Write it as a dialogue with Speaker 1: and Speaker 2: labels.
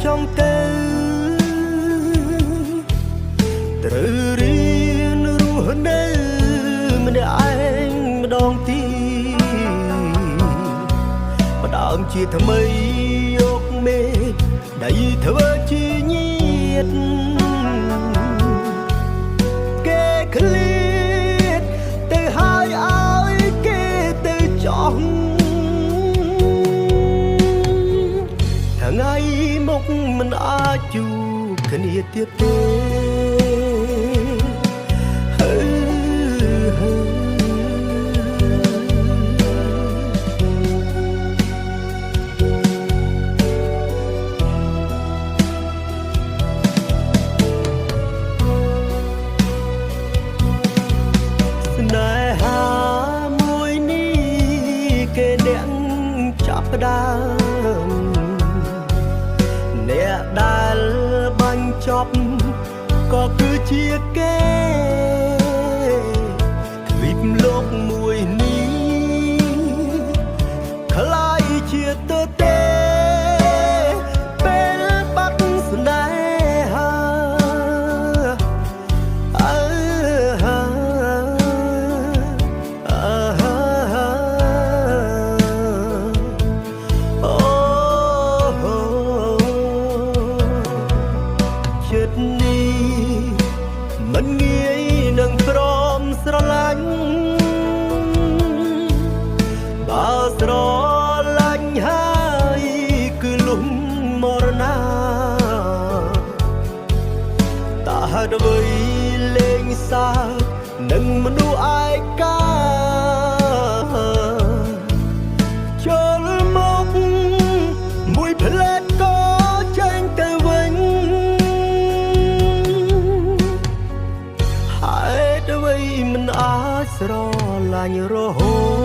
Speaker 1: ចង់ទៅត្រូវរៀនរស់នៅម្នាក់ឯងម្ដងទីម្ដងជាថ្មីយកមេដៃធ្វើជាញាតគេឃ្លាតទៅហើយឲ្យគេទៅចោះថ្ងៃមុខមិនអាចជួបគ្នាទៀតទេចាប់ផ្ដើមអ្នកដែលបាញ់ចប់ក៏គឺជាគេទ្វីបលោកមួយនេះខ្លាយជាទៅទេពេលបាត់ស្នេហាមិនងាយនឹងព្រមស្រឡាញ់បើស្រឡាញ់ហើយគឺលំមរណាតើអ្វីលេងសើចនឹងមនុស្សឯកាចូលមកមួយផ្លែតក៏ចេញទៅវិញហេតុអ្វីមិនអាចស្រឡាញ់រហូត